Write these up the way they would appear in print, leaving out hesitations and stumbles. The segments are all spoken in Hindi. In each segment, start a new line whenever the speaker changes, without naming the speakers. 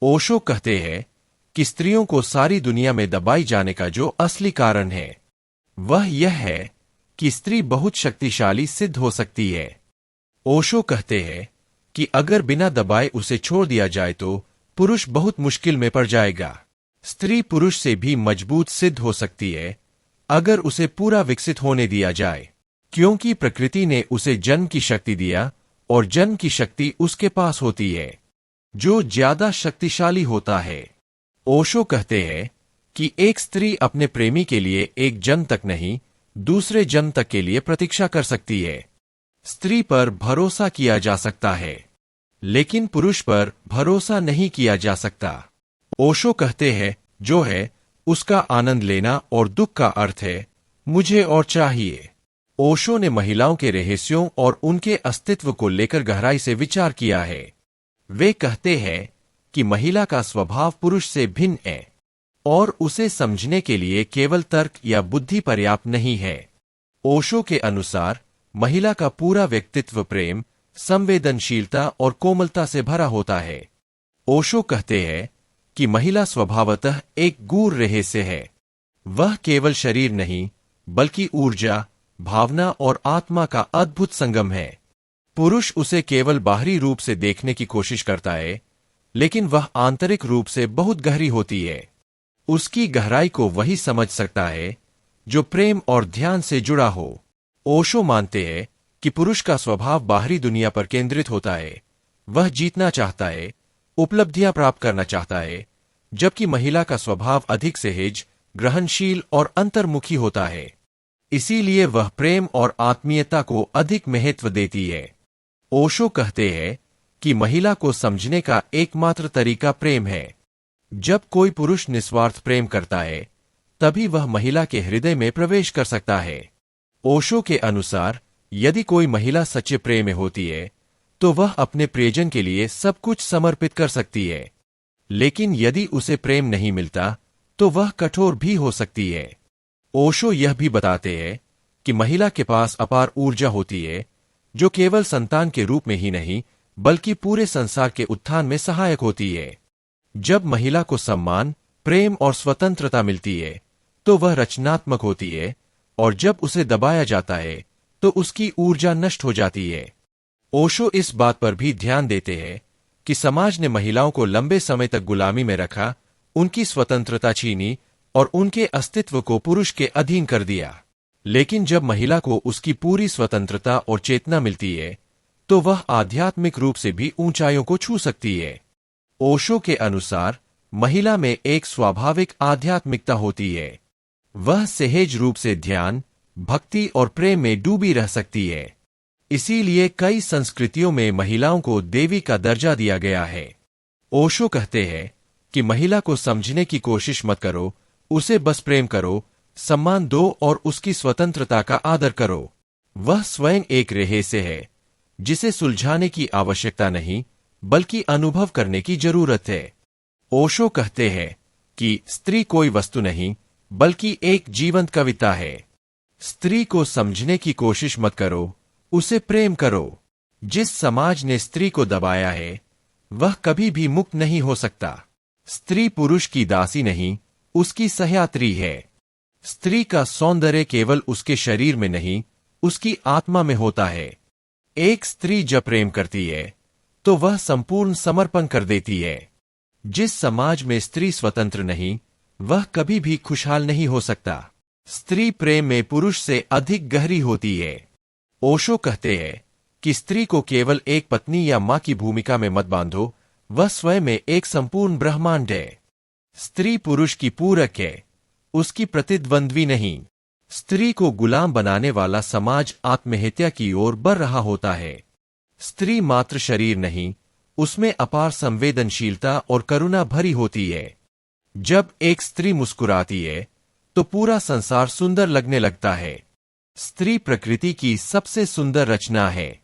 ओशो कहते हैं कि स्त्रियों को सारी दुनिया में दबाई जाने का जो असली कारण है वह यह है कि स्त्री बहुत शक्तिशाली सिद्ध हो सकती है। ओशो कहते हैं कि अगर बिना दबाए उसे छोड़ दिया जाए तो पुरुष बहुत मुश्किल में पड़ जाएगा। स्त्री पुरुष से भी मजबूत सिद्ध हो सकती है अगर उसे पूरा विकसित होने दिया जाए, क्योंकि प्रकृति ने उसे जन्म की शक्ति दिया और जन्म की शक्ति उसके पास होती है जो ज्यादा शक्तिशाली होता है। ओशो कहते हैं कि एक स्त्री अपने प्रेमी के लिए एक जन्म तक नहीं, दूसरे जन्म तक के लिए प्रतीक्षा कर सकती है। स्त्री पर भरोसा किया जा सकता है, लेकिन पुरुष पर भरोसा नहीं किया जा सकता। ओशो कहते हैं जो है उसका आनंद लेना और दुख का अर्थ है मुझे और चाहिए। ओशो ने महिलाओं के रहस्यों और उनके अस्तित्व को लेकर गहराई से विचार किया है। वे कहते हैं कि महिला का स्वभाव पुरुष से भिन्न है और उसे समझने के लिए केवल तर्क या बुद्धि पर्याप्त नहीं है। ओशो के अनुसार महिला का पूरा व्यक्तित्व प्रेम, संवेदनशीलता और कोमलता से भरा होता है। ओशो कहते हैं कि महिला स्वभावतः एक गूढ़ रहस्य है। वह केवल शरीर नहीं बल्कि ऊर्जा, भावना और आत्मा का अद्भुत संगम है। पुरुष उसे केवल बाहरी रूप से देखने की कोशिश करता है, लेकिन वह आंतरिक रूप से बहुत गहरी होती है। उसकी गहराई को वही समझ सकता है जो प्रेम और ध्यान से जुड़ा हो। ओशो मानते हैं कि पुरुष का स्वभाव बाहरी दुनिया पर केंद्रित होता है। वह जीतना चाहता है, उपलब्धियां प्राप्त करना चाहता है, जबकि महिला का स्वभाव अधिक सहज, ग्रहणशील और अंतर्मुखी होता है। इसीलिए वह प्रेम और आत्मीयता को अधिक महत्व देती है। ओशो कहते हैं कि महिला को समझने का एकमात्र तरीका प्रेम है। जब कोई पुरुष निस्वार्थ प्रेम करता है तभी वह महिला के हृदय में प्रवेश कर सकता है। ओशो के अनुसार यदि कोई महिला सच्चे प्रेम में होती है तो वह अपने प्रियजन के लिए सब कुछ समर्पित कर सकती है, लेकिन यदि उसे प्रेम नहीं मिलता तो वह कठोर भी हो सकती है। ओशो यह भी बताते हैं कि महिला के पास अपार ऊर्जा होती है जो केवल संतान के रूप में ही नहीं बल्कि पूरे संसार के उत्थान में सहायक होती है। जब महिला को सम्मान, प्रेम और स्वतंत्रता मिलती है तो वह रचनात्मक होती है, और जब उसे दबाया जाता है तो उसकी ऊर्जा नष्ट हो जाती है। ओशो इस बात पर भी ध्यान देते हैं कि समाज ने महिलाओं को लंबे समय तक गुलामी में रखा, उनकी स्वतंत्रता छीनी और उनके अस्तित्व को पुरुष के अधीन कर दिया। लेकिन जब महिला को उसकी पूरी स्वतंत्रता और चेतना मिलती है तो वह आध्यात्मिक रूप से भी ऊंचाइयों को छू सकती है। ओशो के अनुसार महिला में एक स्वाभाविक आध्यात्मिकता होती है। वह सहज रूप से ध्यान, भक्ति और प्रेम में डूबी रह सकती है। इसीलिए कई संस्कृतियों में महिलाओं को देवी का दर्जा दिया गया है। ओशो कहते हैं कि महिला को समझने की कोशिश मत करो, उसे बस प्रेम करो, सम्मान दो और उसकी स्वतंत्रता का आदर करो। वह स्वयं एक रहस्य है जिसे सुलझाने की आवश्यकता नहीं बल्कि अनुभव करने की जरूरत है। ओशो कहते हैं कि स्त्री कोई वस्तु नहीं बल्कि एक जीवंत कविता है। स्त्री को समझने की कोशिश मत करो, उसे प्रेम करो। जिस समाज ने स्त्री को दबाया है वह कभी भी मुक्त नहीं हो सकता। स्त्री पुरुष की दासी नहीं, उसकी सहयात्री है। स्त्री का सौंदर्य केवल उसके शरीर में नहीं, उसकी आत्मा में होता है। एक स्त्री जब प्रेम करती है तो वह संपूर्ण समर्पण कर देती है। जिस समाज में स्त्री स्वतंत्र नहीं वह कभी भी खुशहाल नहीं हो सकता। स्त्री प्रेम में पुरुष से अधिक गहरी होती है। ओशो कहते हैं कि स्त्री को केवल एक पत्नी या मां की भूमिका में मत बांधो, वह स्वयं में एक संपूर्ण ब्रह्मांड है। स्त्री पुरुष की पूरक है, उसकी प्रतिद्वंद्वी नहीं। स्त्री को गुलाम बनाने वाला समाज आत्महत्या की ओर बढ़ रहा होता है। स्त्री मात्र शरीर नहीं, उसमें अपार संवेदनशीलता और करुणा भरी होती है। जब एक स्त्री मुस्कुराती है तो पूरा संसार सुंदर लगने लगता है। स्त्री प्रकृति की सबसे सुंदर रचना है।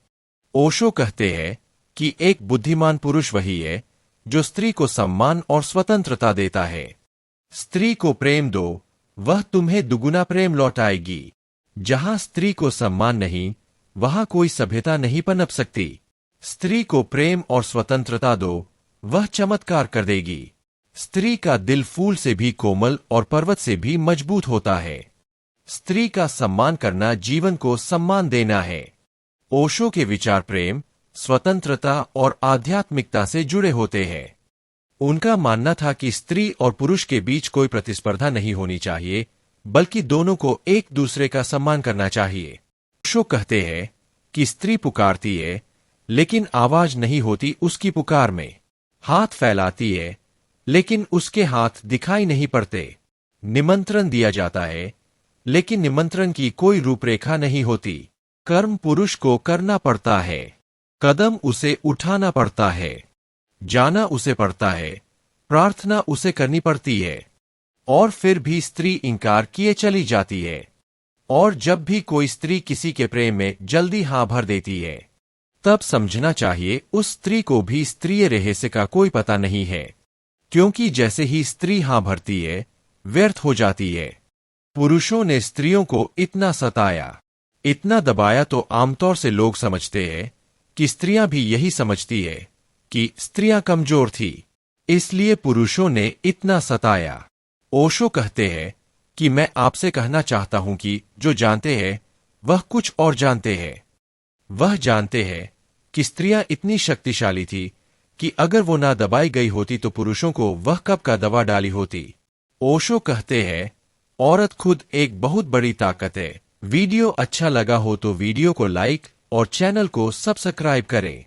ओशो कहते हैं कि एक बुद्धिमान पुरुष वही है जो स्त्री को सम्मान और स्वतंत्रता देता है। स्त्री को प्रेम दो, वह तुम्हें दुगुना प्रेम लौटाएगी। जहां स्त्री को सम्मान नहीं वहां कोई सभ्यता नहीं पनप सकती। स्त्री को प्रेम और स्वतंत्रता दो वह चमत्कार कर देगी। स्त्री का दिल फूल से भी कोमल और पर्वत से भी मजबूत होता है। स्त्री का सम्मान करना जीवन को सम्मान देना है। ओशो के विचार प्रेम, स्वतंत्रता और आध्यात्मिकता से जुड़े होते हैं। उनका मानना था कि स्त्री और पुरुष के बीच कोई प्रतिस्पर्धा नहीं होनी चाहिए, बल्कि दोनों को एक दूसरे का सम्मान करना चाहिए। ओशो कहते हैं कि स्त्री पुकारती है, लेकिन आवाज नहीं होती उसकी पुकार में। हाथ फैलाती है, लेकिन उसके हाथ दिखाई नहीं पड़ते। निमंत्रण दिया जाता है, लेकिन निमंत्रण की कोई रूपरेखा नहीं होती। कर्म पुरुष को करना पड़ता है, कदम उसे उठाना पड़ता है, जाना उसे पड़ता है, प्रार्थना उसे करनी पड़ती है। और फिर भी स्त्री इंकार किए चली जाती है। और जब भी कोई स्त्री किसी के प्रेम में जल्दी हाँ भर देती है, तब समझना चाहिए उस स्त्री को भी स्त्रीय रहस्य का कोई पता नहीं है, क्योंकि जैसे ही स्त्री हाँ भरती है, व्यर्थ हो जाती है। पुरुषों ने स्त्रियों को इतना सताया, इतना दबाया, तो आमतौर से लोग समझते हैं कि स्त्रियां भी यही समझती है कि स्त्रियां कमजोर थी, इसलिए पुरुषों ने इतना सताया। ओशो कहते हैं कि मैं आपसे कहना चाहता हूं कि जो जानते हैं वह कुछ और जानते हैं। वह जानते हैं कि स्त्रियां इतनी शक्तिशाली थी कि अगर वो ना दबाई गई होती तो पुरुषों को वह कब का दबा डाली होती। ओशो कहते हैं औरत खुद एक बहुत बड़ी ताकत है। वीडियो अच्छा लगा हो तो वीडियो को लाइक और चैनल को सब्सक्राइब करें।